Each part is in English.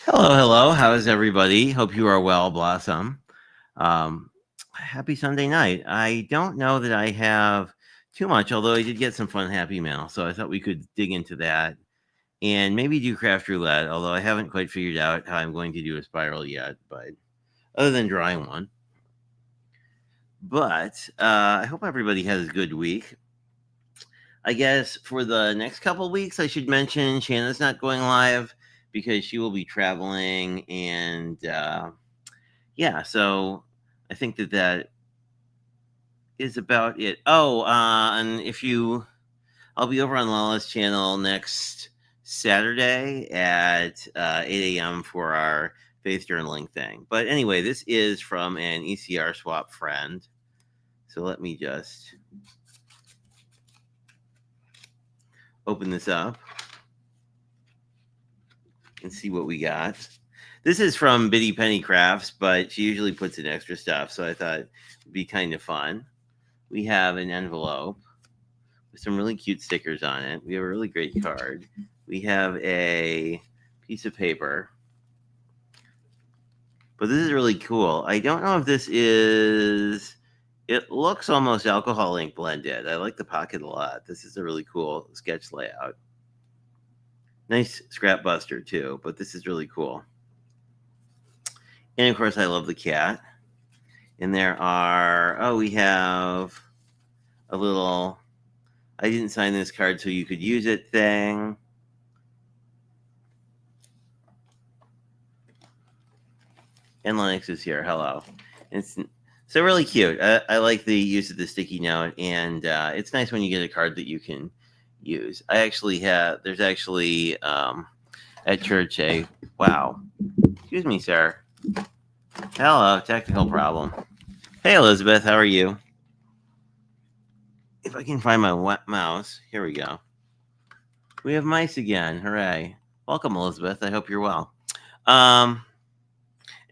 Hello, hello. How is everybody? Hope you are well, Blossom. Um, Happy Sunday night. I don't know that I have too much, although I did get some fun Happy Mail, so I thought we could dig into that and maybe do craft roulette, although I haven't quite figured out how I'm going to do a spiral yet, but other than drawing one. But I hope everybody has a good week. I guess for the next couple of weeks, I should mention Shanna's not going live because she will be traveling and yeah, so I think that is about it. Oh, and if you, I'll be over on Lala's channel next Saturday at 8 a.m. for our faith journaling thing. But anyway, this is from an ECR swap friend. So let me just open this up and see what we got. This is from Biddy Penny Crafts, but she usually puts in extra stuff, so I thought it'd be kind of fun. We have an envelope with some really cute stickers on it. We have a really great card. We have a piece of paper. But this is really cool. I don't know if this is. It looks almost alcohol ink blended. I like the pocket a lot. This is a really cool sketch layout. Nice scrap buster, too, but this is really cool. And of course, I love the cat. And there are. Oh, we have a little. I didn't sign this card so you could use it thing. And Lennox is here. Hello. It's so really cute. I like the use of the sticky note, and it's nice when you get a card that you can use. I actually have. There's actually at church a wow. Excuse me, sir. Hello. Technical problem. Hey, Elizabeth. How are you? If I can find my wet mouse, here we go. We have mice again. Hooray! Welcome, Elizabeth. I hope you're well. Um,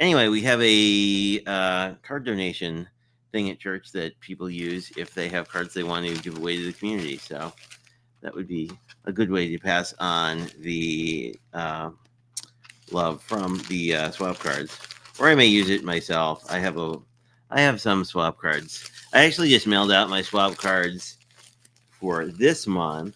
Anyway, we have a card donation thing at church that people use if they have cards they want to give away to the community. So that would be a good way to pass on the love from the swap cards. Or I may use it myself. I have some swap cards. I actually just mailed out my swap cards for this month.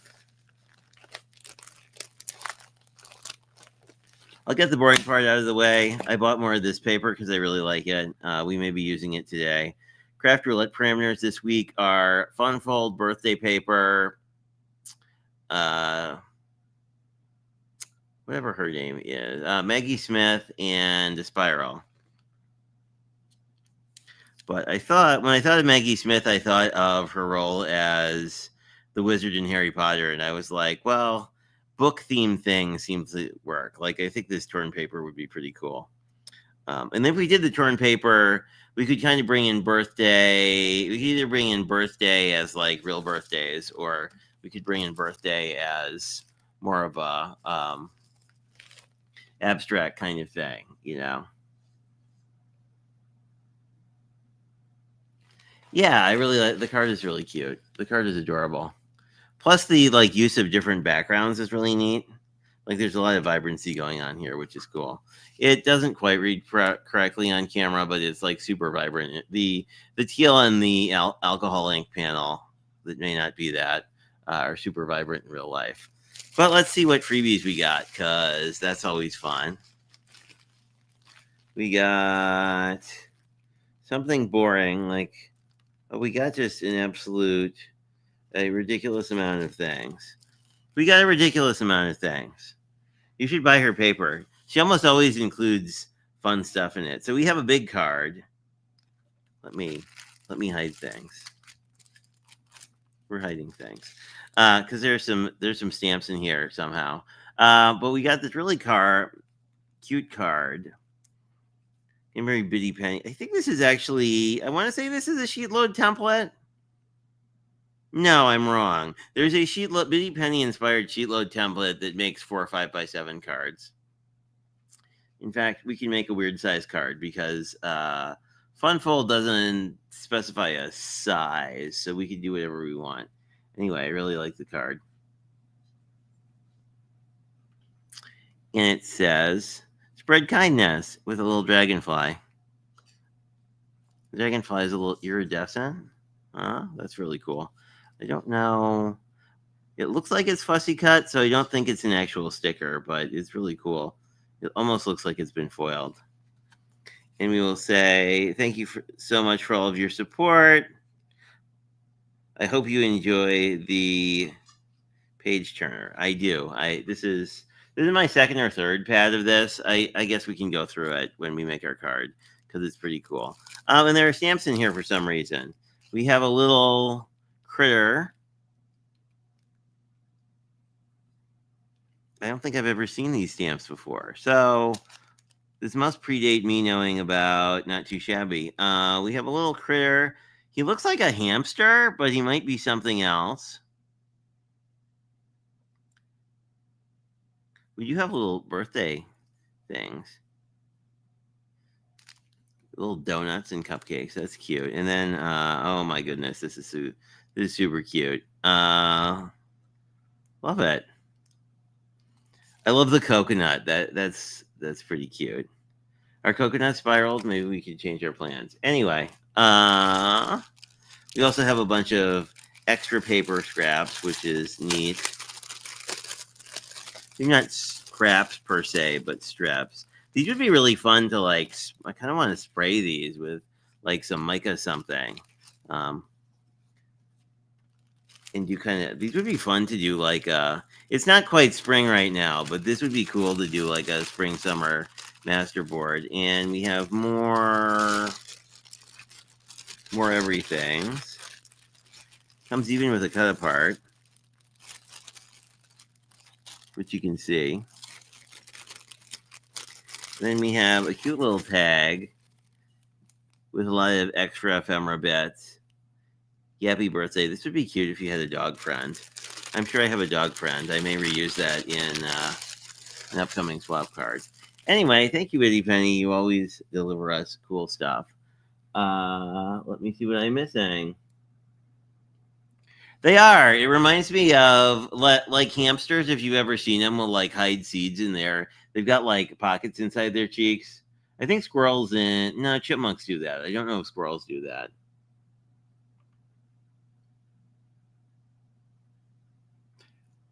I'll get the boring part out of the way. I bought more of this paper because I really like it. We may be using it today. Craft roulette parameters this week are Fun Fold birthday paper, uh, whatever her name is, Maggie Smith, and a spiral. But when I thought of Maggie Smith, I thought of her role as the wizard in Harry Potter, and I was like, well, book theme thing seems to work. Like, I think this torn paper would be pretty cool. And if we did the torn paper, we could kind of bring in birthday. We could either bring in birthday as like real birthdays, or we could bring in birthday as more of a abstract kind of thing, you know? Yeah, I really like the card. Is really cute. The card is adorable. Plus, the like use of different backgrounds is really neat. Like, there's a lot of vibrancy going on here, which is cool. It doesn't quite read correctly on camera, but it's like super vibrant. The teal and the alcohol ink panel that may not be that are super vibrant in real life. But let's see what freebies we got, because that's always fun. We got something boring, like, oh, we got just a ridiculous amount of things. We got a ridiculous amount of things. You should buy her paper. She almost always includes fun stuff in it. So we have a big card. Let me hide things. We're hiding things because there's some stamps in here somehow. But we got this really cute card. And very bitty penny. I think this is actually. I want to say this is a sheet load template. No, I'm wrong. There's a Bitty Penny inspired sheet load template that makes 4 or 5x7 cards. In fact, we can make a weird size card because Funfold doesn't specify a size, so we can do whatever we want. Anyway, I really like the card. And it says, Spread kindness with a little dragonfly. The dragonfly is a little iridescent. That's really cool. I don't know. It looks like it's fussy cut, so I don't think it's an actual sticker, but it's really cool. It almost looks like it's been foiled. And we will say thank you so much for all of your support. I hope you enjoy the page turner. I do. This is my second or third pad of this. I guess we can go through it when we make our card because it's pretty cool. And there are stamps in here for some reason. We have a little critter. I don't think I've ever seen these stamps before. So this must predate me knowing about Not Too Shabby. We have a little critter. He looks like a hamster, but he might be something else. We do have little birthday things. Little donuts and cupcakes. That's cute. And then, oh my goodness, this is super cute. Love it. I love the coconut. That's pretty cute. Our coconut spiraled. Maybe we could change our plans. Anyway, we also have a bunch of extra paper scraps, which is neat. They're not scraps per se, but strips. These would be really fun to I kind of want to spray these with some mica something. And do these would be fun to do it's not quite spring right now, but this would be cool to do a spring summer masterboard. And we have more everything. Comes even with a cut apart, which you can see. Then we have a cute little tag with a lot of extra ephemera bits. Happy birthday. This would be cute if you had a dog friend. I'm sure I have a dog friend. I may reuse that in an upcoming swap card. Anyway, thank you, Witty Penny. You always deliver us cool stuff. Let me see what I'm missing. They are. It reminds me of like hamsters. If you've ever seen them, will hide seeds in there. They've got pockets inside their cheeks. I think squirrels and no chipmunks do that. I don't know if squirrels do that.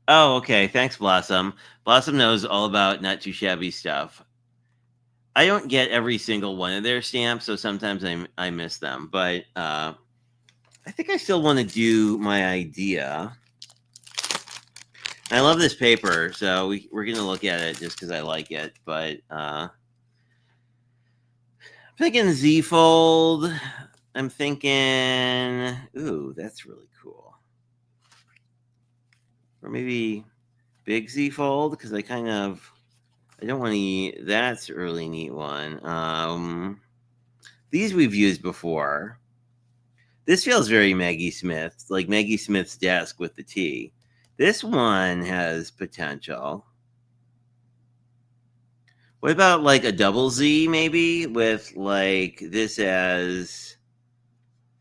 Oh, okay. Thanks, Blossom. Blossom knows all about Not Too Shabby stuff. I don't get every single one of their stamps, so sometimes I miss them. But I think I still want to do my idea. I love this paper, so we're going to look at it just because I like it. But I'm thinking Z-fold. I'm thinking, ooh, that's really cool. Or maybe big Z-fold, because I don't want to. That's a really neat one. These we've used before. This feels very Maggie Smith, like Maggie Smith's desk with the T. This one has potential. What about a double Z maybe with this as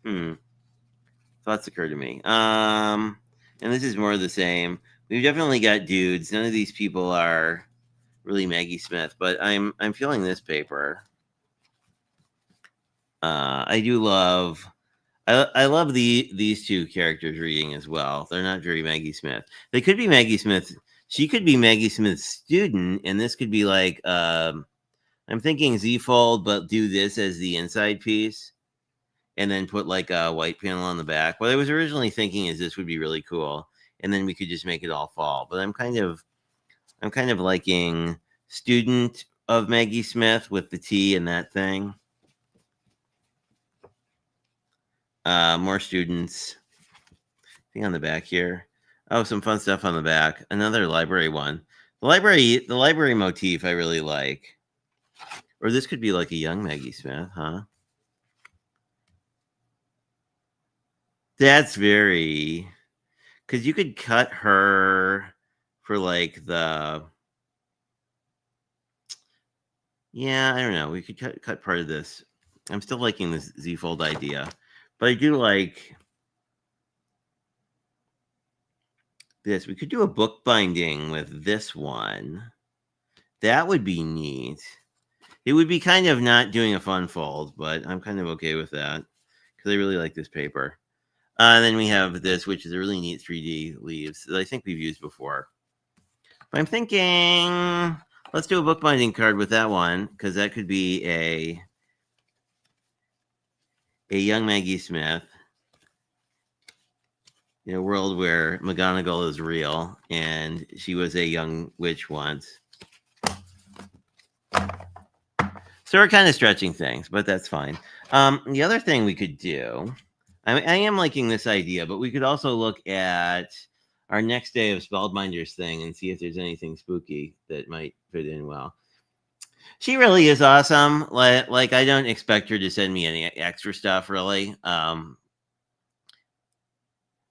thoughts occur to me. And this is more of the same. We've definitely got dudes. None of these people are really Maggie Smith, but I'm feeling this paper. I do love I love these two characters reading as well. They're not very Maggie Smith. They could be Maggie Smith. She could be Maggie Smith's student, and this could be I'm thinking Z-fold, but do this as the inside piece, and then put a white panel on the back. What I was originally thinking is this would be really cool, and then we could just make it all fall. But I'm kind of liking student of Maggie Smith with the T and that thing. More students. Thing on the back here. Oh, some fun stuff on the back. Another library one. The library motif I really like. Or this could be a young Maggie Smith, huh? That's very, because you could cut her for the. Yeah, I don't know. We could cut part of this. I'm still liking this Z-fold idea, but I do like this. We could do a book binding with this one. That would be neat. It would be kind of not doing a fun fold, but I'm kind of okay with that because I really like this paper. And then we have this, which is a really neat 3D leaves that I think we've used before. But I'm thinking, let's do a bookbinding card with that one because that could be a young Maggie Smith in a world where McGonagall is real and she was a young witch once. So we're kind of stretching things, but that's fine. The other thing we could do, I am liking this idea, but we could also look at our next day of Spellbinders thing and see if there's anything spooky that might fit in well. She really is awesome. Like I don't expect her to send me any extra stuff, really.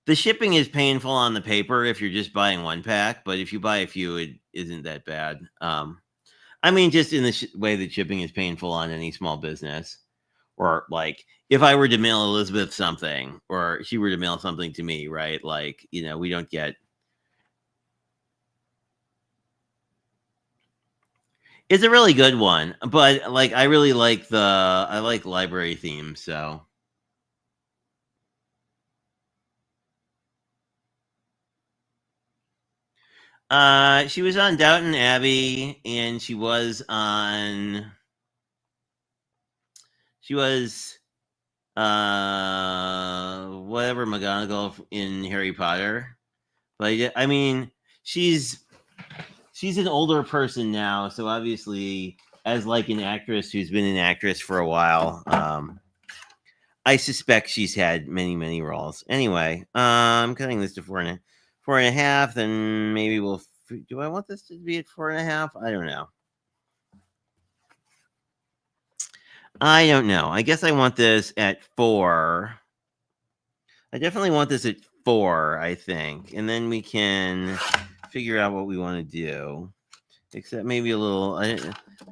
The shipping is painful on the paper if you're just buying one pack, but if you buy a few, it isn't that bad. I mean, just in the way that shipping is painful on any small business. Or like if I were to mail Elizabeth something or she were to mail something to me, right? Like, we don't get. It's a really good one, but like I really like I like library themes, so. She was on Downton Abbey and she was whatever McGonagall in Harry Potter. But I mean, she's an older person now, so obviously, as like an actress who's been an actress for a while, I suspect she's had many roles. Anyway, I'm cutting this to 4.5. Then maybe we'll. Do I want this to be at 4.5? I don't know. I guess I want this at 4. I definitely want this at 4, I think. And then we can figure out what we want to do. Except maybe a little,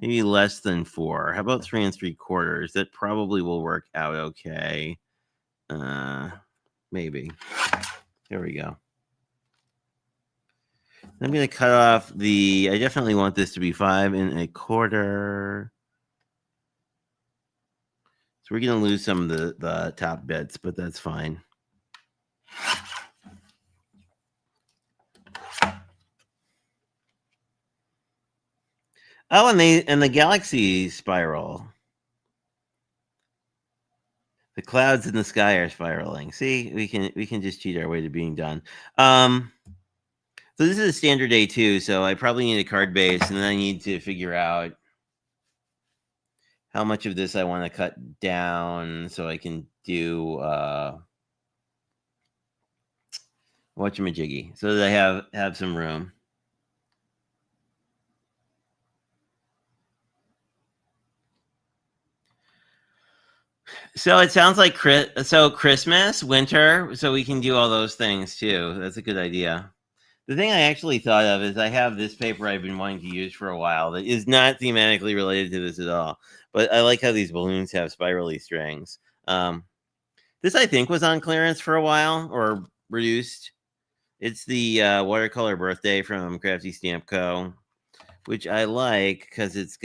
maybe less than 4. How about 3 3/4? That probably will work out okay. Maybe. There we go. I'm going to cut off I definitely want this to be 5 1/4. So we're going to lose some of the top bits, but that's fine. Oh, and the galaxy spiral. The clouds in the sky are spiraling. See, we can just cheat our way to being done. So this is a standard A2, so I probably need a card base, and then I need to figure out how much of this I want to cut down so I can do whatchamajiggy, so that I have some room. So it sounds like Christmas, winter, so we can do all those things too. That's a good idea. The thing I actually thought of is I have this paper I've been wanting to use for a while that is not thematically related to this at all. But I like how these balloons have spirally strings. This I think was on clearance for a while or reduced. It's the watercolor birthday from Crafty Stamp Co., which I like because it's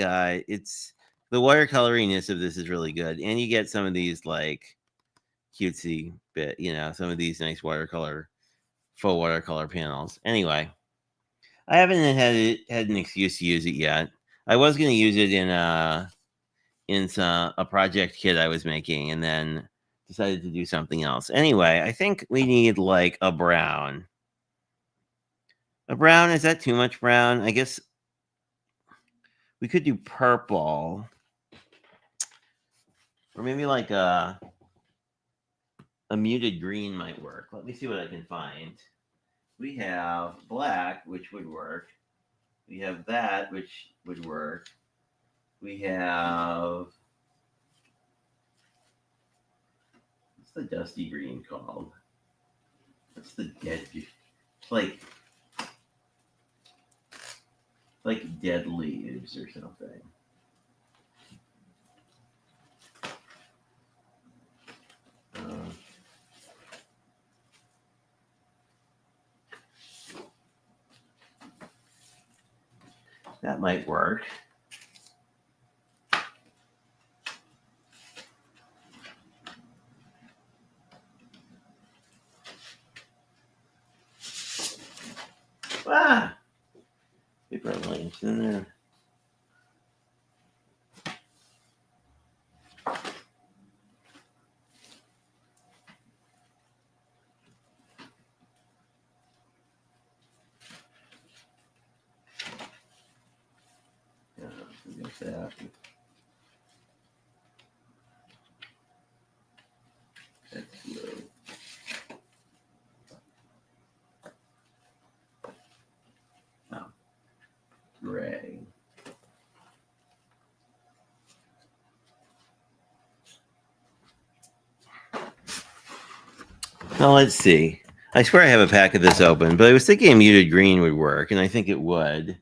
the watercoloriness of this is really good, and you get some of these like cutesy some of these nice faux watercolor panels. Anyway, I haven't had an excuse to use it yet. I was going to use it in a project kit I was making, and then decided to do something else. Anyway, I think we need like a brown. A brown, is that too much brown? I guess we could do purple. Or maybe like a muted green might work. Let me see what I can find. We have black, which would work. We have that, which would work. We have, what's the dusty green called? What's the dead? It's like dead leaves or something. That might work. finished in there. That. That's blue. Oh, gray. Now let's see. I swear I have a pack of this open, but I was thinking a muted green would work, and I think it would.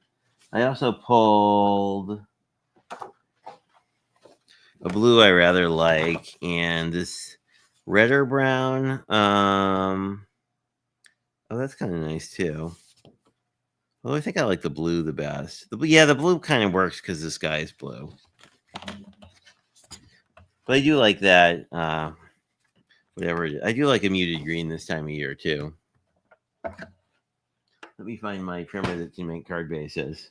I also pulled a blue I rather like, and this red or brown. Oh, that's kind of nice too. Well, I think I like the blue the best. The blue kind of works because the sky is blue. But I do like that. Whatever it is. I do like a muted green this time of year too. Let me find my trimmer that can make card bases.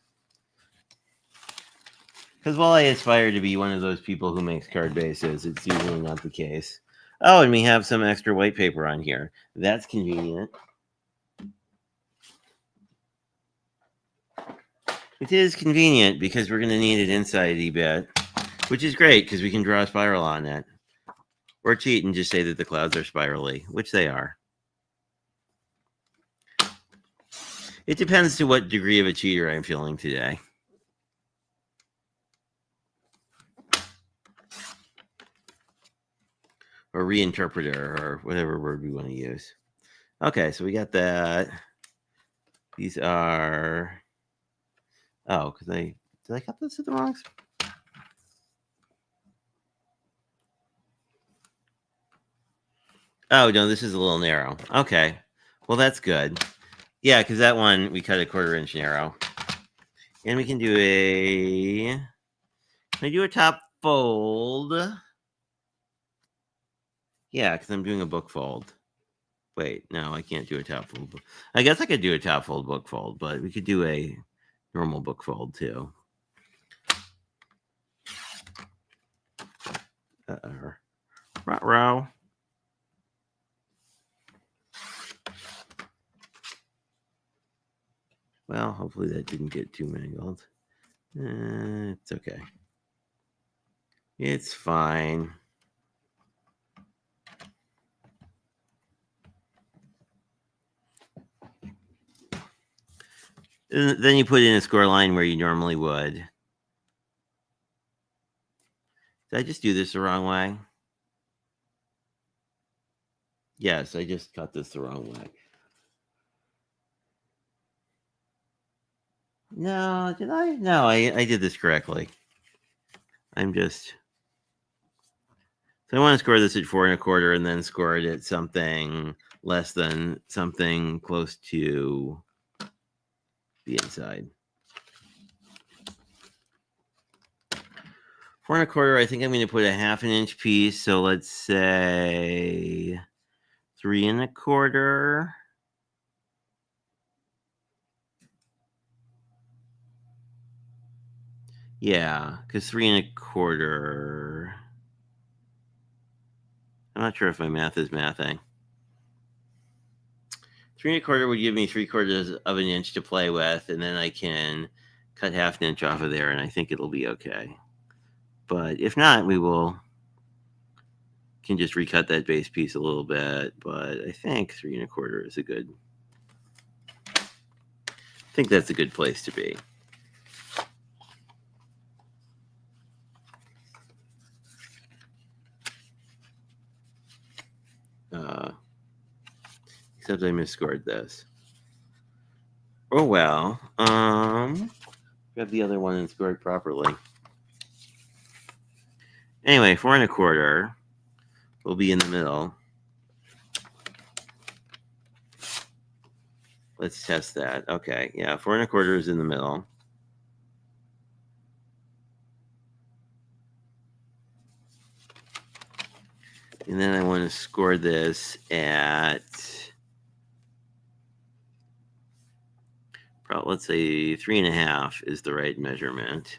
Because while I aspire to be one of those people who makes card bases, it's usually not the case. Oh, and we have some extra white paper on here. That's convenient. It is convenient because we're going to need it inside a bit, which is great because we can draw a spiral on it. Or cheat and just say that the clouds are spirally, which they are. It depends to what degree of a cheater I'm feeling today. Or reinterpreter, or whatever word we want to use. Okay, so we got that. These are... Oh, because did I cut this at the wrong spot? Oh, no, this is a little narrow. Okay. Well, that's good. Yeah, because that one, we cut a 1/4 inch narrow. And we can do can I do a top fold? Yeah, because I'm doing a book fold. Wait, no, I can't do a top fold. I guess I could do a top fold book fold, but we could do a normal book fold too. Row. Well, hopefully that didn't get too mangled. It's okay. It's fine. Then you put in a score line where you normally would. Did I just do this the wrong way? Yes, I just cut this the wrong way. No, did I? No, I did this correctly. I'm just... So I want to score this at 4 1/4 and then score it at something less than something close to the inside. 4 1/4, I think I'm going to put a 1/2 inch piece. So let's say 3 1/4. Yeah, because 3 1/4. I'm not sure if my math is mathing. 3 1/4 would give me 3/4 of an inch to play with, and then I can cut 1/2 inch off of there, and I think it'll be okay. But if not, we can just recut that base piece a little bit. But I think 3 1/4 is a good... I think that's a good place to be. Except I misscored this. Oh well. Grab the other one and score it properly. Anyway, 4 1/4 will be in the middle. Let's test that. Okay, yeah, 4 1/4 is in the middle. And then I want to score this at let's say 3.5 is the right measurement.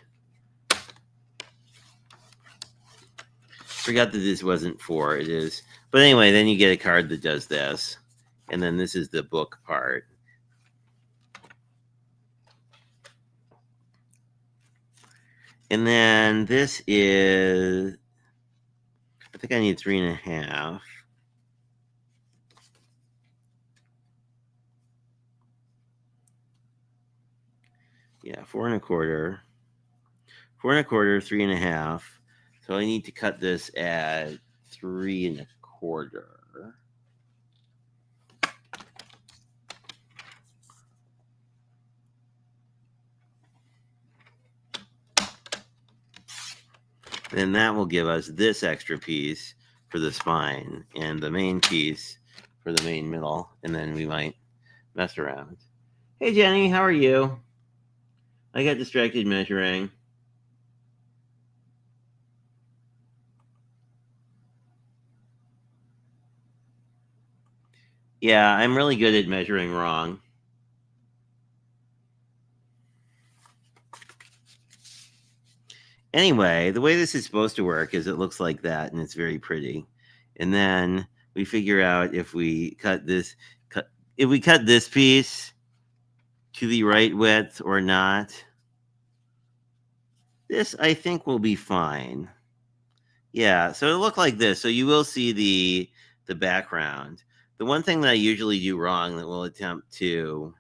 Forgot that this wasn't 4, it is. But anyway, then you get a card that does this. And then this is the book part. And then this is, I think I need 3.5. Yeah, 4.25. 4.25, 3.5. So I need to cut this at 3.25. Then that will give us this extra piece for the spine and the main piece for the main middle. And then we might mess around. Hey, Jenny, how are you? I got distracted measuring. Yeah, I'm really good at measuring wrong. Anyway, the way this is supposed to work is it looks like that, and it's very pretty. And then we figure out if we cut this piece to the right width or not. This, I think, will be fine. Yeah, so it'll look like this. So you will see the background. The one thing that I usually do wrong that we'll attempt to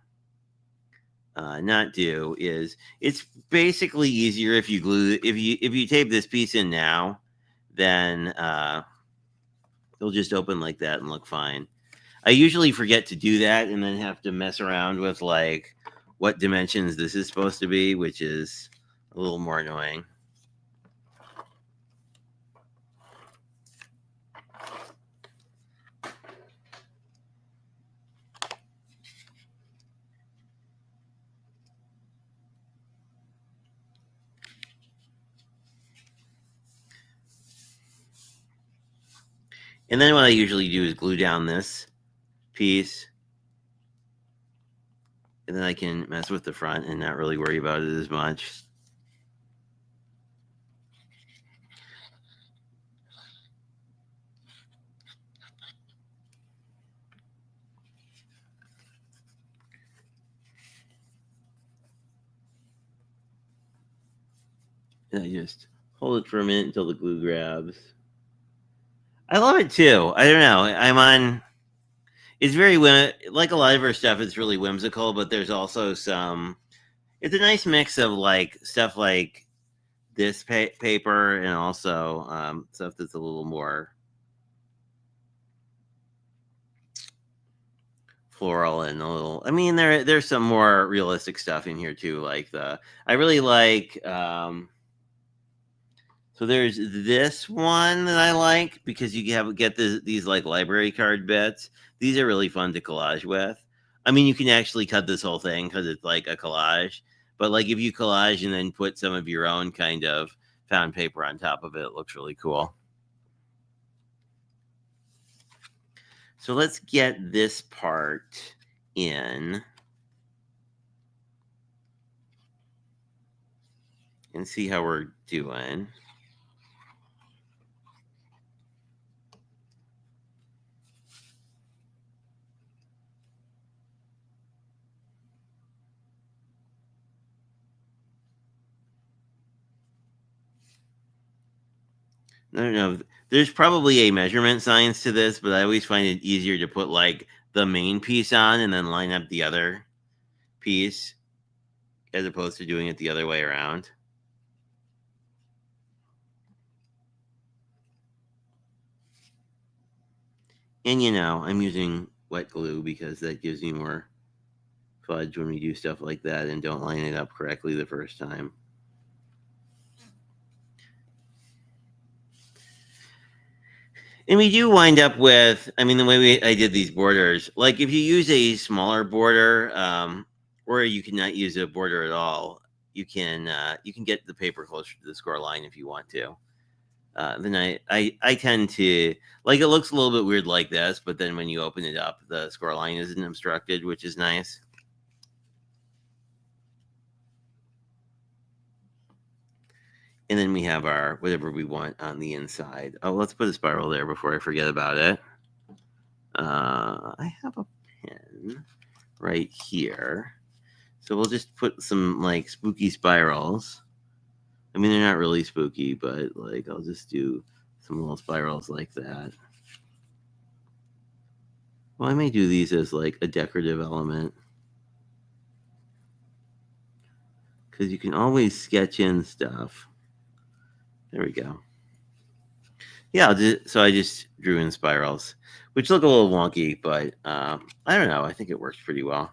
not do is it's basically easier if you glue if you tape this piece in now, then it'll just open like that and look fine. I usually forget to do that and then have to mess around with like what dimensions this is supposed to be, which is a little more annoying. And then what I usually do is glue down this piece. And then I can mess with the front and not really worry about it as much. And I just hold it for a minute until the glue grabs. I love it too. I don't know. I'm on. It's very like a lot of her stuff. It's really whimsical, but there's also some. It's a nice mix of like stuff like this paper and also stuff that's a little more floral and a little. I mean, there's some more realistic stuff in here too. Like I really like. So there's this one that I like because you get these like library card bits. These are really fun to collage with. I mean, you can actually cut this whole thing because it's like a collage. But like if you collage and then put some of your own kind of found paper on top of it, it looks really cool. So let's get this part in and see how we're doing. I don't know. There's probably a measurement science to this, but I always find it easier to put like the main piece on and then line up the other piece as opposed to doing it the other way around. And I'm using wet glue because that gives me more fudge when we do stuff like that and don't line it up correctly the first time. And we do wind up with, I mean, the way I did these borders, like if you use a smaller border, or you cannot use a border at all, you can get the paper closer to the score line if you want to. Then I tend to like it looks a little bit weird like this, but then when you open it up, the score line isn't obstructed, which is nice. And then we have our whatever we want on the inside. Oh, let's put a spiral there before I forget about it. I have a pen right here. So we'll just put some like spooky spirals. I mean, they're not really spooky, but like I'll just do some little spirals like that. Well, I may do these as like a decorative element. Because you can always sketch in stuff. There we go. Yeah, so I just drew in spirals, which look a little wonky, but I don't know. I think it works pretty well.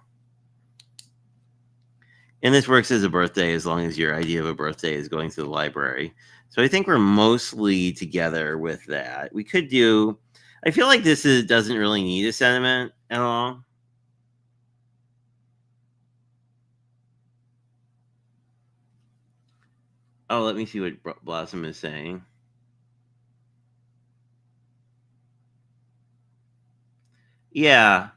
And this works as a birthday as long as your idea of a birthday is going to the library. So I think we're mostly together with that. We could do, I feel like this doesn't really need a sentiment at all. Oh, let me see what Blossom is saying. Yeah.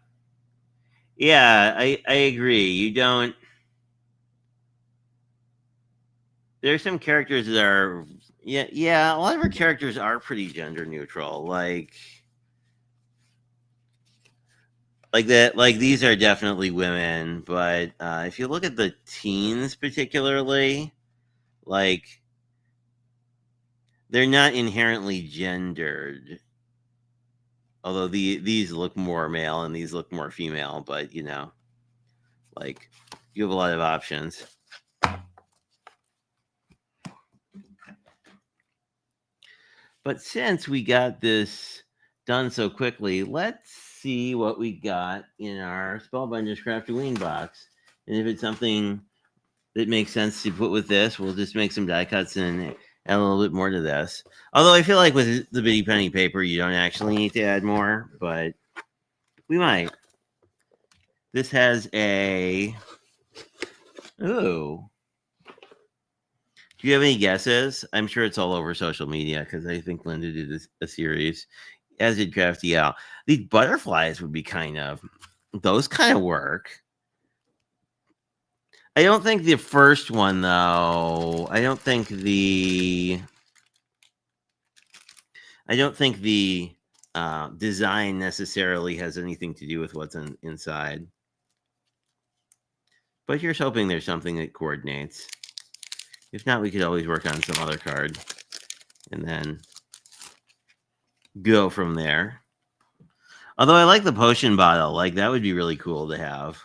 Yeah, I agree. You don't, there's some characters that are, yeah, a lot of our characters are pretty gender neutral. Like that, like these are definitely women, but if you look at the teens particularly, like they're not inherently gendered. Although these look more male and these look more female, but you know, like you have a lot of options. But since we got this done so quickly, let's see what we got in our Spellbinders Craftoween box. And if it's something that makes sense to put with this, we'll just make some die cuts and add a little bit more to this. Although I feel like with the Bitty Penny paper, you don't actually need to add more, but we might. This has a... Ooh. Do you have any guesses? I'm sure it's all over social media because I think Linda did a series, as did Crafty Al. These butterflies would be those kind of work. I don't think the first one, though. I don't think the design necessarily has anything to do with what's inside. But here's hoping there's something that coordinates. If not, we could always work on some other card and then go from there. Although I like the potion bottle. Like, that would be really cool to have.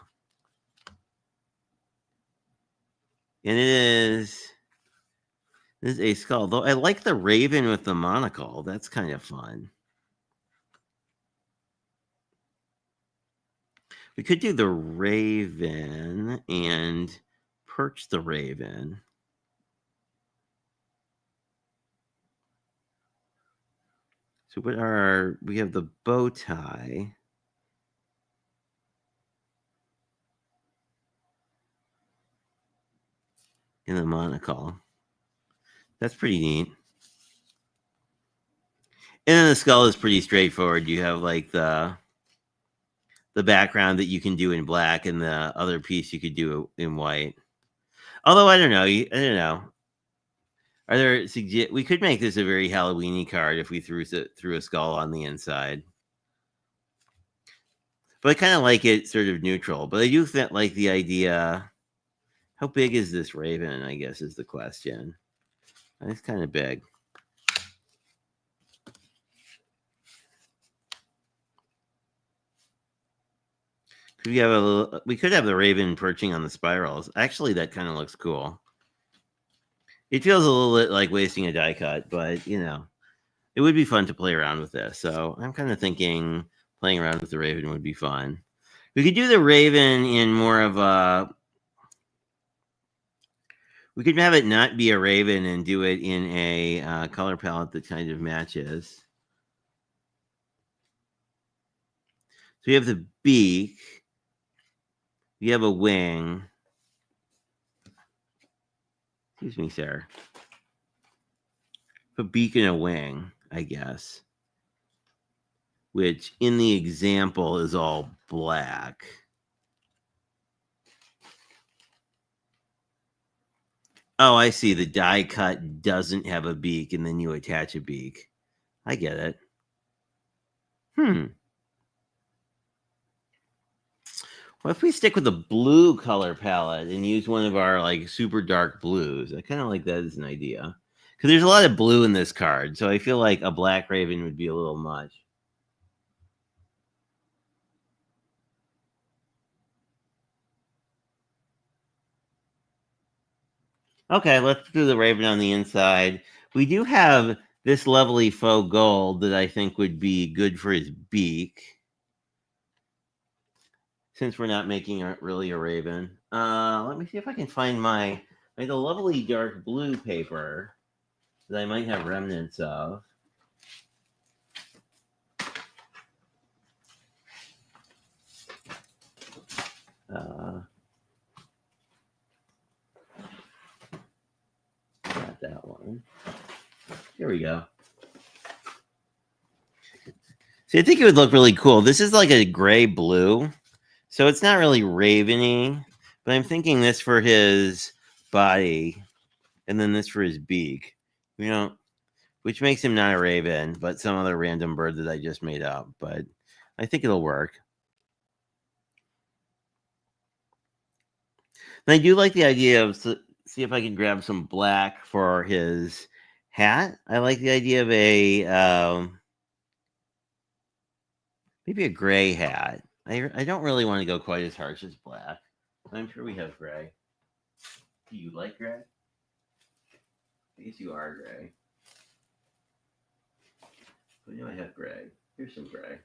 And this is a skull. Though I like the raven with the monocle. That's kind of fun. We could do the raven and perch the raven. So we have the bow tie. And the monocle. That's pretty neat. And then the skull is pretty straightforward. You have like the background that you can do in black, and the other piece you could do in white. Although I don't know. We could make this a very Halloweeny card if we threw a skull on the inside. But I kind of like it sort of neutral. But I do like the idea. How big is this raven? I guess is the question. It's kind of big. We could have the raven perching on the spirals. Actually, that kind of looks cool. It feels a little bit like wasting a die cut, but you know, it would be fun to play around with this. So I'm kind of thinking playing around with the raven would be fun. We could do the raven in more of a... We could have it not be a raven and do it in a color palette that kind of matches. So you have the beak. You have a wing. Excuse me, sir. A beak and a wing, I guess. Which in the example is all black. Oh, I see. The die cut doesn't have a beak, and then you attach a beak. I get it. What if we stick with the blue color palette and use one of our like super dark blues? I kind of like that as an idea because there's a lot of blue in this card, so I feel like a black raven would be a little much. Okay, let's do the raven on the inside. We do have this lovely faux gold that I think would be good for his beak. Since we're not making really a raven. Let me see if I can find my the lovely dark blue paper that I might have remnants of. Not that one. Here we go. See, I think it would look really cool. This is like a gray blue, so it's not really raveny, but I'm thinking this for his body, and then this for his beak. You know, which makes him not a raven, but some other random bird that I just made up. But I think it'll work. And I do like the idea of see if I can grab some black for his hat. I like the idea of a maybe a gray hat. I don't really want to go quite as harsh as black. I'm sure we have gray. Do you like gray? I guess you are gray. But you know I have gray. Here's some gray.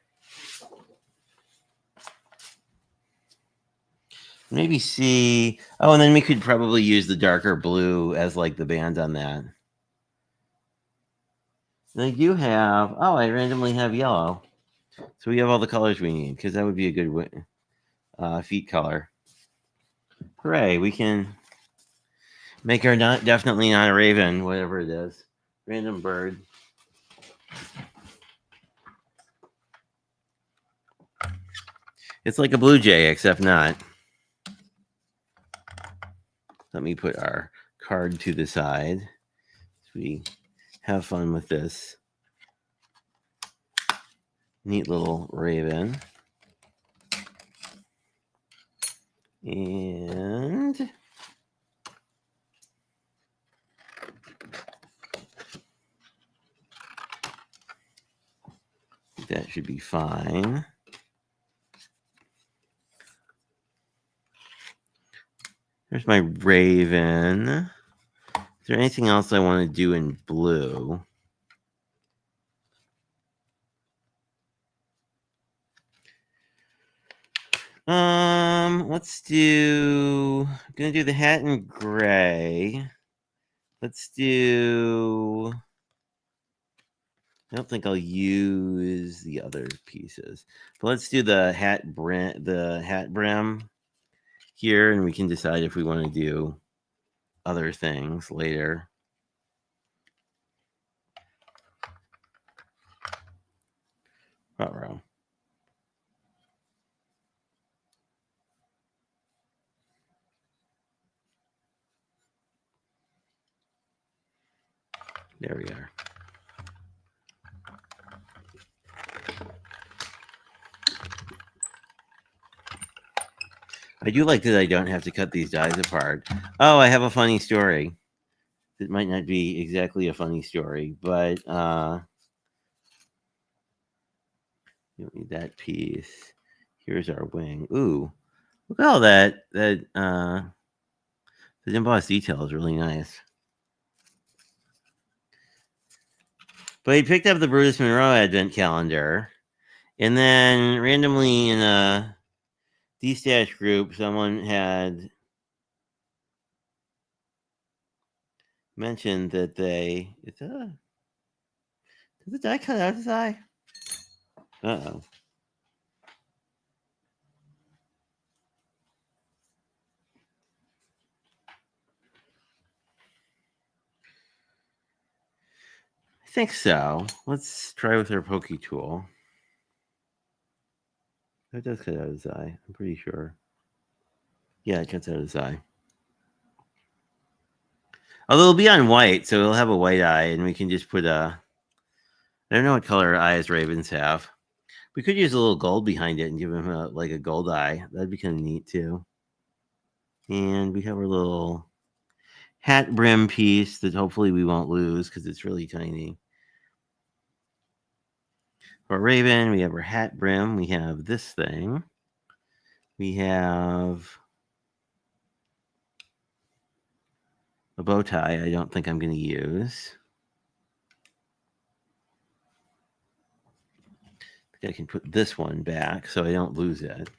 Maybe see. Oh, and then we could probably use the darker blue as like the band on that. And I do have. Oh, I randomly have yellow. So we have all the colors we need because that would be a good feet color. Hooray! We can make her not definitely not a raven, whatever it is. Random bird. It's like a blue jay, except not. Let me put our card to the side. So we have fun with this neat little raven. And that should be fine. There's my raven. Is there anything else I want to do in blue? Let's do. I'm gonna do the hat in gray. Let's do. I don't think I'll use the other pieces, but let's do the hat brim here, and we can decide if we want to do other things later. Uh-oh. There we are. I do like that I don't have to cut these dies apart. Oh, I have a funny story. It might not be exactly a funny story, but you don't need that piece. Here's our wing. Ooh, look at all that. The embossed detail is really nice. But he picked up the Brutus Monroe Advent Calendar, and then randomly in a D-Stash group, someone had mentioned that did the die cut out his eye? Uh-oh. I think so. Let's try with our pokey tool. That does cut out his eye. I'm pretty sure. Yeah, it cuts out his eye. Although it'll be on white, so it'll have a white eye, and we can just put a. I don't know what color eyes ravens have. We could use a little gold behind it and give him like a gold eye. That'd be kind of neat too. And we have our little hat brim piece that hopefully we won't lose because it's really tiny. For Raven, we have our hat brim. We have this thing. We have a bow tie I don't think I'm going to use. I think I can put this one back so I don't lose it.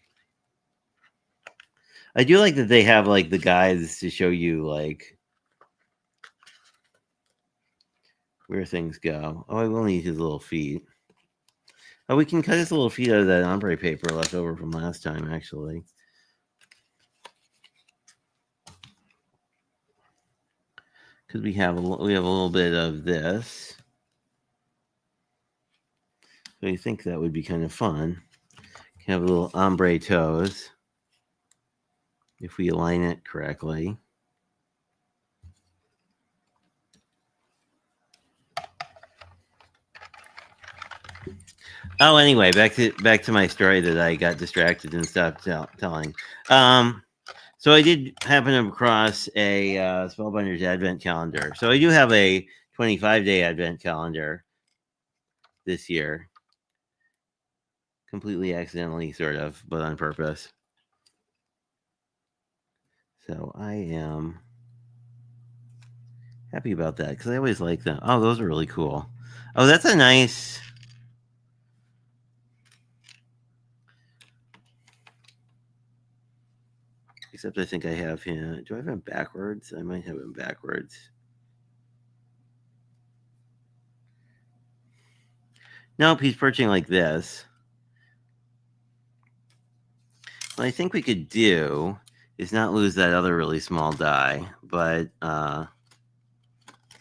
I do like that they have like the guides to show you like where things go. Oh, I will need his little feet. Oh, we can cut his little feet out of that ombre paper left over from last time, actually. Because we have a little bit of this. So I think that would be kind of fun. Can have a little ombre toes if we align it correctly. Oh, anyway, back to my story that I got distracted and stopped telling. So I did happen across a Spellbinders Advent calendar. So I do have a 25-day Advent calendar this year. Completely accidentally, sort of, but on purpose. So I am happy about that because I always like them. Oh, those are really cool. Oh, that's a nice. Except I think I have him. Do I have him backwards? I might have him backwards. Nope, he's perching like this. What I think we could do is not lose that other really small die, but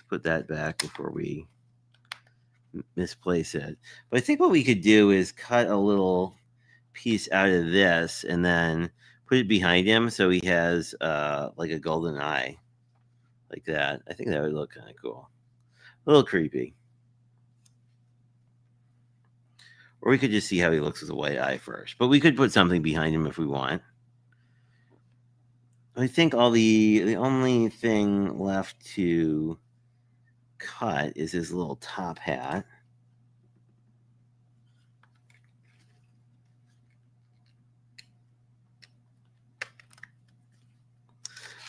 put that back before we misplace it. But I think what we could do is cut a little piece out of this and then put it behind him so he has like a golden eye like that. I think that would look kind of cool. A little creepy. Or we could just see how he looks with a white eye first. But we could put something behind him if we want. I think the only thing left to cut is his little top hat.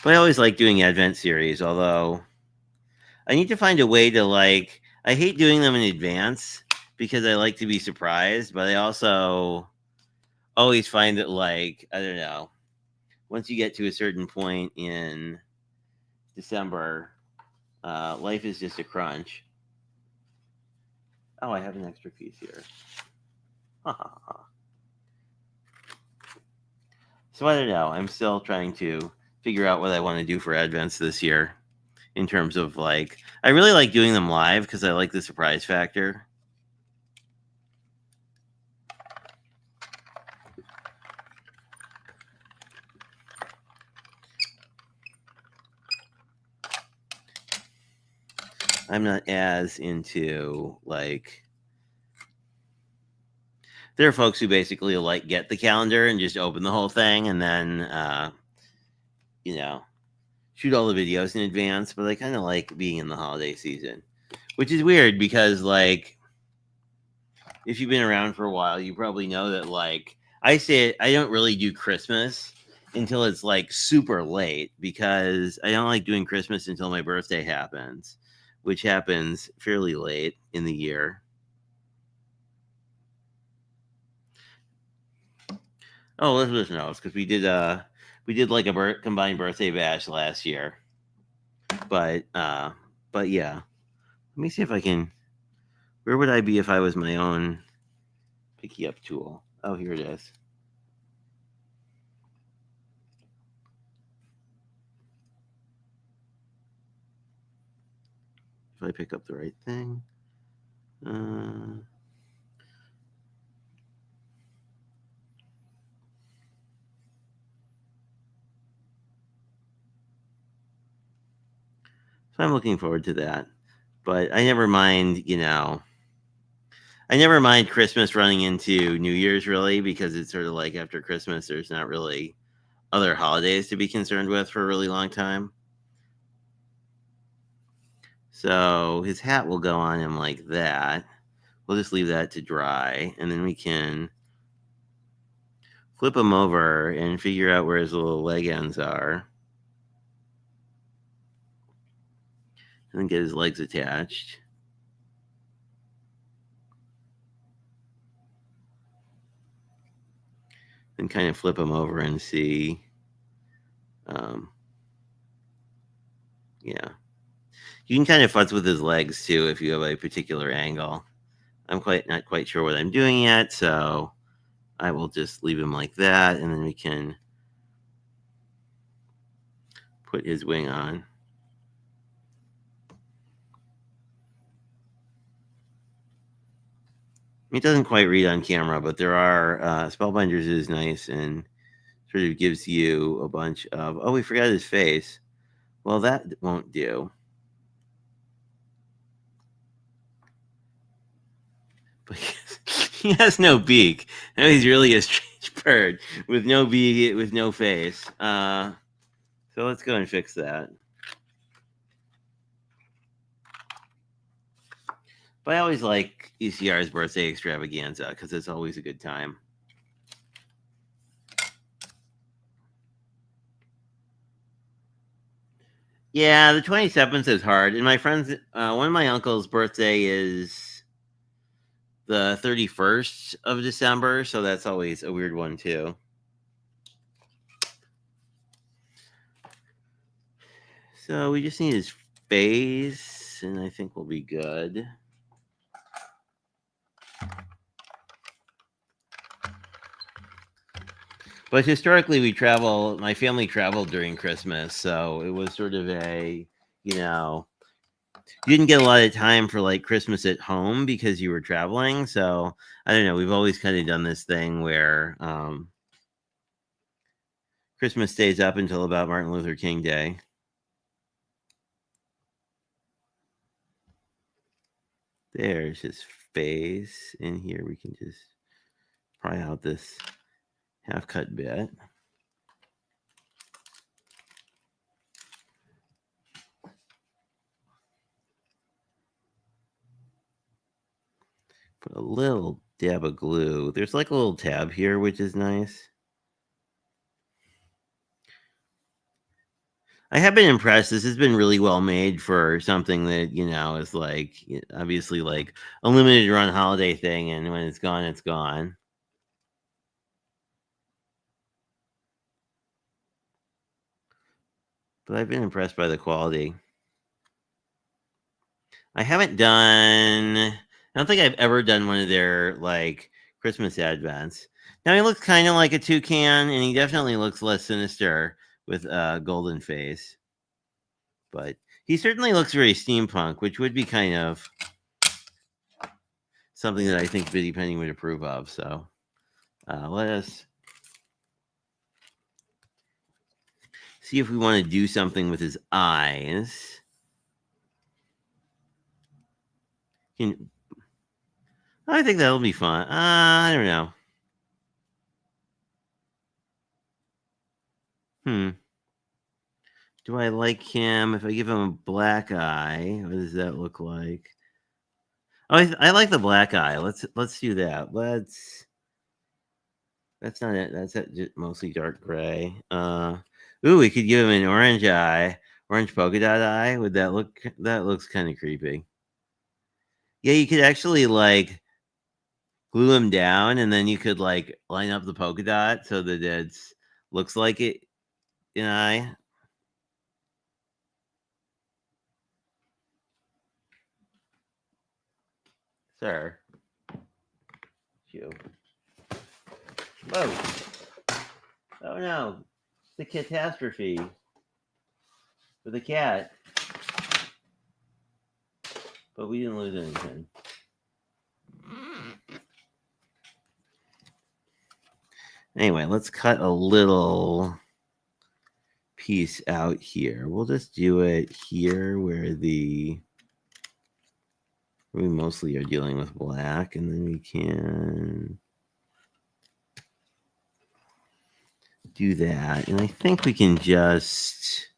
But I always like doing Advent series, although I need to find a way to like. I hate doing them in advance because I like to be surprised, but I also always find that like I don't know. Once you get to a certain point in December, life is just a crunch. Oh, I have an extra piece here. So I don't know. I'm still trying to figure out what I want to do for Advents this year in terms of like I really like doing them live because I like the surprise factor. I'm not as into like there are folks who basically like get the calendar and just open the whole thing and then you know shoot all the videos in advance, but I kind of like being in the holiday season, which is weird because like if you've been around for a while, you probably know that like I say I don't really do Christmas until it's like super late because I don't like doing Christmas until my birthday happens, which happens fairly late in the year. Oh, Elizabeth knows because we did like a combined birthday bash last year. But yeah. Let me see if I can. Where would I be if I was my own picky up tool? Oh, here it is. If I pick up the right thing. So I'm looking forward to that. But I never mind, I never mind Christmas running into New Year's really, because it's sort of like after Christmas, there's not really other holidays to be concerned with for a really long time. So his hat will go on him like that. We'll just leave that to dry, and then we can flip him over and figure out where his little leg ends are. And then get his legs attached. And kind of flip him over and see. Yeah. You can kind of futz with his legs too if you have a particular angle. I'm not quite sure what I'm doing yet, so I will just leave him like that, and then we can put his wing on. It doesn't quite read on camera, but there are Spellbinders is nice and sort of gives you a bunch of. Oh, we forgot his face. Well, that won't do. But he has no beak. Now he's really a strange bird with no beak, with no face. So let's go and fix that. But I always like ECR's birthday extravaganza because it's always a good time. Yeah, the 27th is hard. And my friends, one of my uncle's birthday is the 31st of December, so that's always a weird one too. So we just need his face, and I think we'll be good. But historically, my family traveled during Christmas, so it was sort of you didn't get a lot of time for like Christmas at home because you were traveling. So I don't know. We've always kind of done this thing where Christmas stays up until about Martin Luther King Day. There's his face. In here, we can just pry out this half cut bit. Put a little dab of glue. There's like a little tab here, which is nice. I have been impressed. This has been really well made for something that, is like obviously like a limited run holiday thing. And when it's gone, it's gone. But I've been impressed by the quality. I don't think I've ever done one of their like Christmas advents. Now he looks kind of like a toucan, and he definitely looks less sinister with a golden face. But he certainly looks very steampunk, which would be kind of something that I think Biddy Penny would approve of. So let us see if we want to do something with his eyes. I think that'll be fun. I don't know. Do I like him? If I give him a black eye, what does that look like? Oh, I like the black eye. Let's do that. That's not it. That's just mostly dark gray. Ooh, we could give him an orange eye, orange polka dot eye. Would that look? That looks kind of creepy. Yeah, you could actually like glue him down, and then you could like line up the polka dot so that it looks like an eye. Sir. You. Whoa. Oh no. The catastrophe. For the cat. But we didn't lose anything. Anyway, let's cut a little piece out here. We'll just do it here where we mostly are dealing with black, and then we can do that. And I think we can just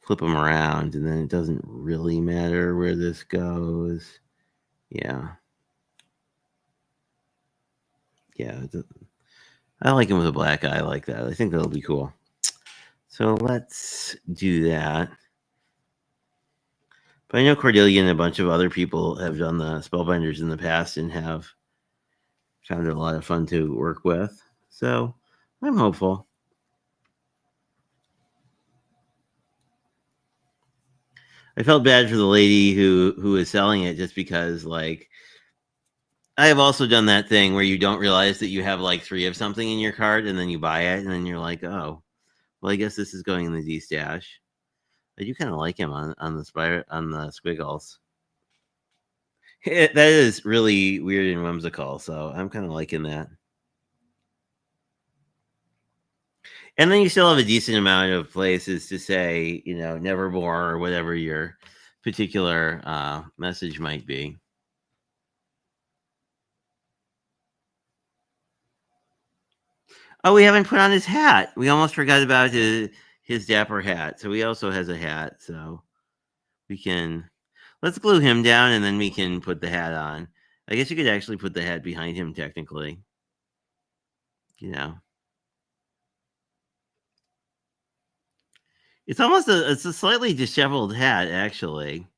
flip them around, and then it doesn't really matter where this goes. Yeah. Yeah. I like him with a black eye like that. I think that'll be cool. So let's do that. But I know Cordelia and a bunch of other people have done the Spellbinders in the past and have found it a lot of fun to work with. So I'm hopeful. I felt bad for the lady who is selling it just because, like, I have also done that thing where you don't realize that you have like 3 of something in your cart and then you buy it and then you're like, oh, well, I guess this is going in the D stash. I do kind of like him on the squiggles. That is really weird and whimsical, so I'm kind of liking that. And then you still have a decent amount of places to say, nevermore or whatever your particular message might be. Oh, we haven't put on his hat. We almost forgot about his dapper hat. So he also has a hat. So let's glue him down and then we can put the hat on. I guess you could actually put the hat behind him technically. It's almost it's a slightly disheveled hat actually.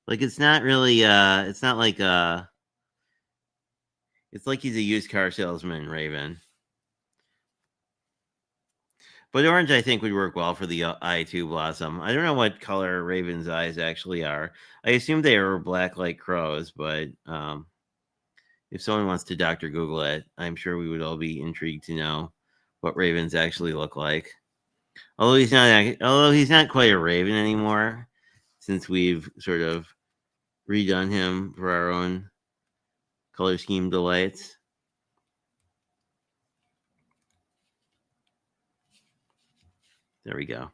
Like it's not really it's not like it's like he's a used car salesman, Raven. But orange, I think, would work well for the I2 Blossom. I don't know what color Raven's eyes actually are. I assume they are black like crows, but if someone wants to Dr. Google it, I'm sure we would all be intrigued to know what ravens actually look like. Although he's not quite a raven anymore, since we've sort of redone him for our own color scheme delights. There we go.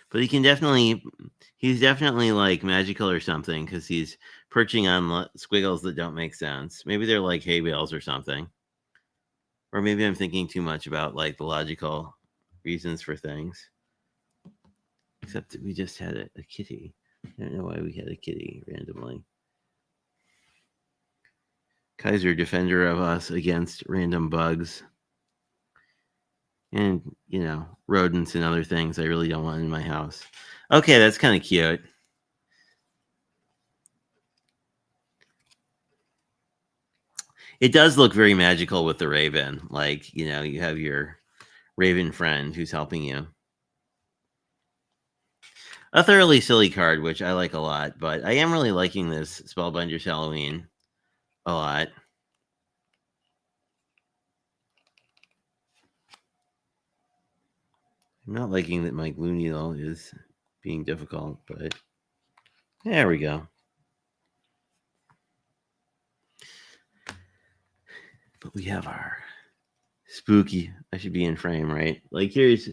But he's definitely like magical or something because he's perching on squiggles that don't make sense. Maybe they're like hay bales or something. Or maybe I'm thinking too much about like the logical reasons for things. Except that we just had a kitty. I don't know why we had a kitty randomly. Kaiser, defender of us against random bugs. And, rodents and other things I really don't want in my house. Okay, that's kind of cute. It does look very magical with the raven. Like, you have your raven friend who's helping you. A thoroughly silly card, which I like a lot, but I am really liking this Spellbinders Halloween a lot. I'm not liking that my glue needle is being difficult, but there we go. But we have our spooky. I should be in frame, right? Like here's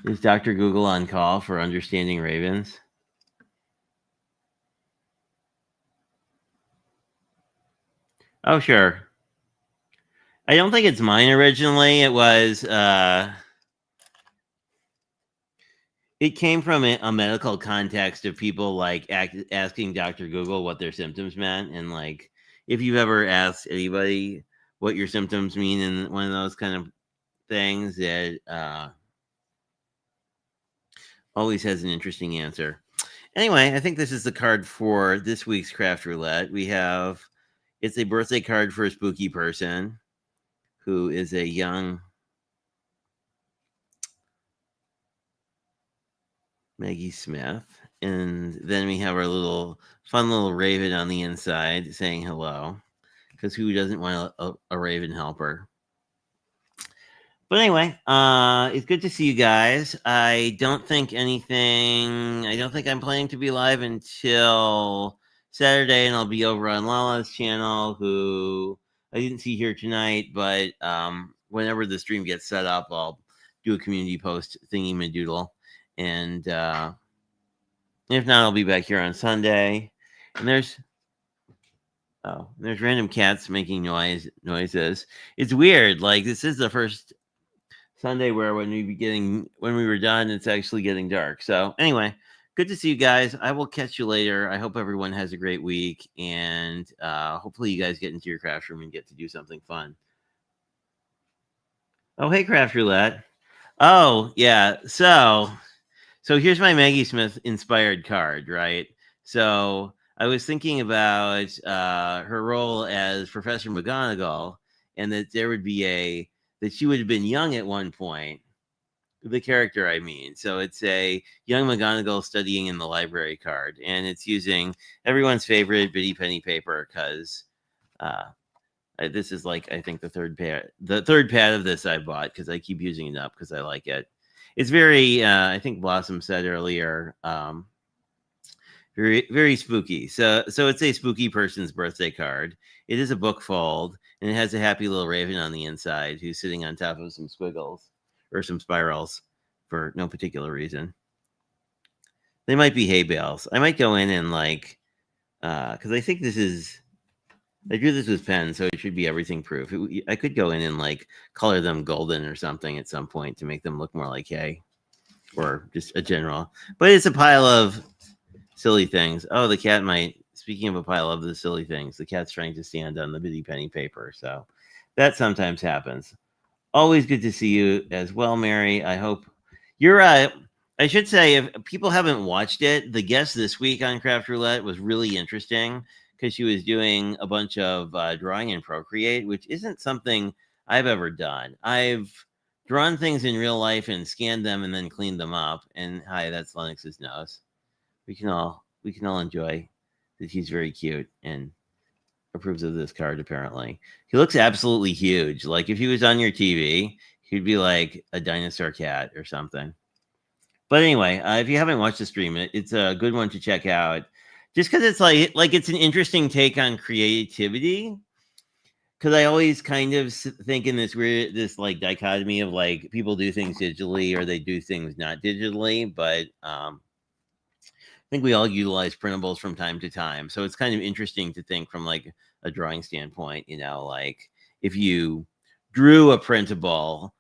is Dr. Google on call for understanding ravens? Oh, sure. I don't think it's mine originally. It was it came from a medical context of people like asking Dr. Google what their symptoms meant. And like, if you've ever asked anybody what your symptoms mean in one of those kind of things, it always has an interesting answer. Anyway, I think this is the card for this week's Craft Roulette. It's a birthday card for a spooky person who is a young Maggie Smith. And then we have our fun little raven on the inside saying hello. Because who doesn't want a raven helper? But anyway, it's good to see you guys. I don't think I'm planning to be live until Saturday, and I'll be over on Lala's channel, who I didn't see here tonight, but whenever the stream gets set up, I'll do a community post thingy madoodle. And if not, I'll be back here on Sunday. And there's random cats making noises. It's weird. Like, this is the first Sunday where when we were done, it's actually getting dark. So anyway, good to see you guys. I will catch you later. I hope everyone has a great week, and hopefully you guys get into your craft room and get to do something fun. Oh, hey, Craft Roulette. Oh, yeah. So here's my Maggie Smith inspired card, right? So I was thinking about her role as Professor McGonagall, and that that she would have been young at one point. The character, I mean. So it's a young McGonagall studying in the library card, and it's using everyone's favorite Bitty Penny paper because this is like, I think, the third pad of this I bought because I keep using it up because I like it. It's very, I think Blossom said earlier, very, very spooky. So it's a spooky person's birthday card. It is a book fold, and it has a happy little raven on the inside who's sitting on top of some squiggles or some spirals for no particular reason. They might be hay bales. I might go in and because I think I drew this with pen, so it should be everything proof. I could go in and color them golden or something at some point to make them look more like hay, or just a general. But it's a pile of silly things. Oh, the cat might. Speaking of a pile of the silly things, the cat's trying to stand on the Bitty Penny paper, so that sometimes happens. Always good to see you as well, Mary. I hope you're. I should say, if people haven't watched it, the guest this week on Craft Roulette was really interesting because she was doing a bunch of drawing in Procreate, which isn't something I've ever done. I've drawn things in real life and scanned them and then cleaned them up. And hi, that's Lennox's nose. We can all enjoy that he's very cute and approves of this card. Apparently, he looks absolutely huge. Like, if he was on your TV, he'd be like a dinosaur cat or something. But anyway, if you haven't watched the stream, it's a good one to check out. Just because it's like it's an interesting take on creativity. Because I always kind of think in this dichotomy of people do things digitally or they do things not digitally, but I think we all utilize printables from time to time. So it's kind of interesting to think from a drawing standpoint, if you drew a printable,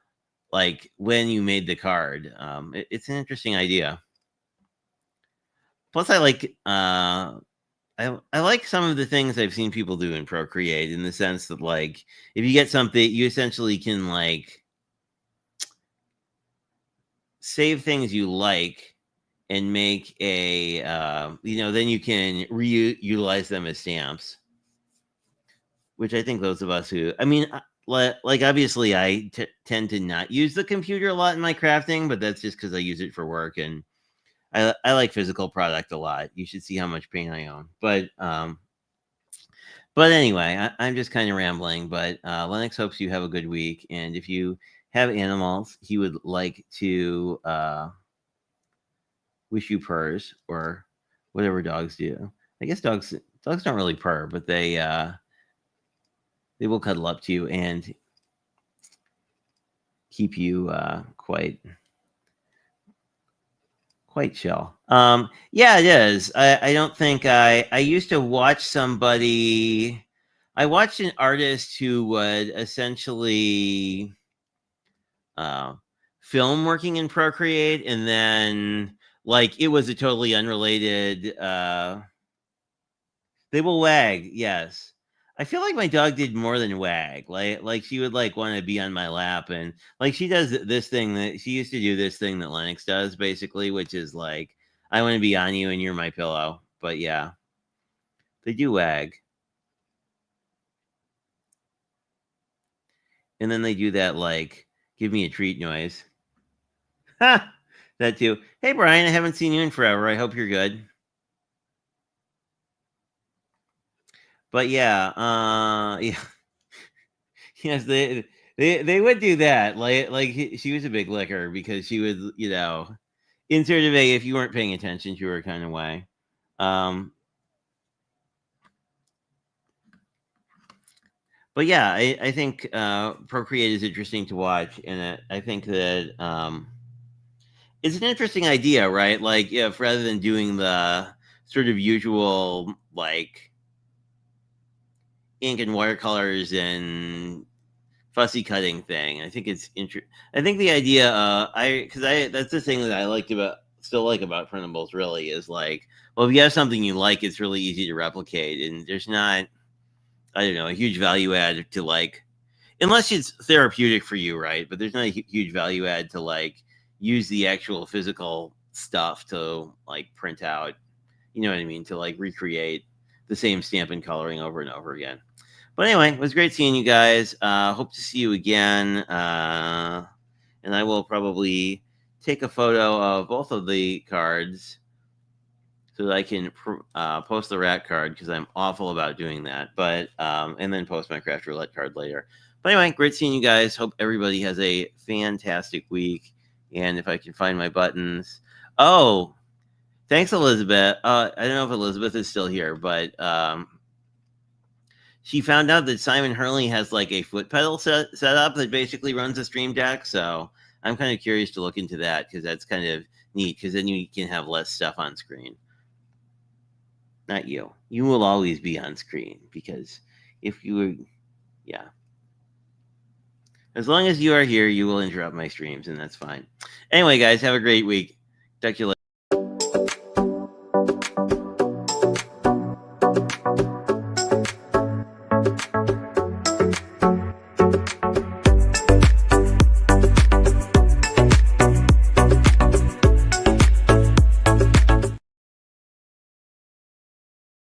when you made the card, it's an interesting idea. Plus, I like some of the things I've seen people do in Procreate, in the sense that if you get something, you essentially can save things you like and make a then you can reutilize them as stamps, which I think those of us who, I mean, obviously I tend to not use the computer a lot in my crafting, but that's just because I use it for work, and I like physical product a lot. You should see how much paint I own. But anyway, I'm just kind of rambling. But Lennox hopes you have a good week, and if you have animals, he would like to wish you purrs or whatever dogs do. I guess dogs don't really purr, but they will cuddle up to you and keep you quite chill. Yeah, it is. I don't think I used to watch somebody. I watched an artist who would essentially film working in Procreate, and then it was a totally unrelated. They will wag, yes. I feel like my dog did more than wag. She would want to be on my lap, and she does this thing that she used to do, this thing that Lennox does basically, which is I want to be on you and you're my pillow. But yeah, they do wag. And then they do that give me a treat noise. Ha! That too. Hey Brian, I haven't seen you in forever. I hope you're good. But yeah, yeah. Yes, They would do that. She was a big licker because she would, in sort of a if you weren't paying attention to her kind of way. But yeah, I think Procreate is interesting to watch, and I think that it's an interesting idea, right? Like, if rather than doing the sort of usual like ink and watercolors and fussy cutting thing, I think it's interesting. I think the idea, because that's the thing that I still like about printables. Really, is like, well, if you have something you like, it's really easy to replicate, and there's not, I don't know, a huge value add to like, unless it's therapeutic for you, right? But there's not a huge value add to like use the actual physical stuff to like print out, you know what I mean, to like recreate the same stamp and coloring over and over again. But anyway, it was great seeing you guys. Hope to see you again. And I will probably take a photo of both of the cards so that I can post the rat card, because I'm awful about doing that. But and then post my craft roulette card later. But anyway, great seeing you guys. Hope everybody has a fantastic week. And if I can find my buttons. Oh, thanks, Elizabeth. I don't know if Elizabeth is still here, but she found out that Simon Hurley has like a foot pedal set up that basically runs a Stream Deck. So I'm kind of curious to look into that, because that's kind of neat, because then you can have less stuff on screen. Not you. You will always be on screen, because if you were, yeah. As long as you are here, you will interrupt my streams, and that's fine. Anyway, guys, have a great week. Talk to you later.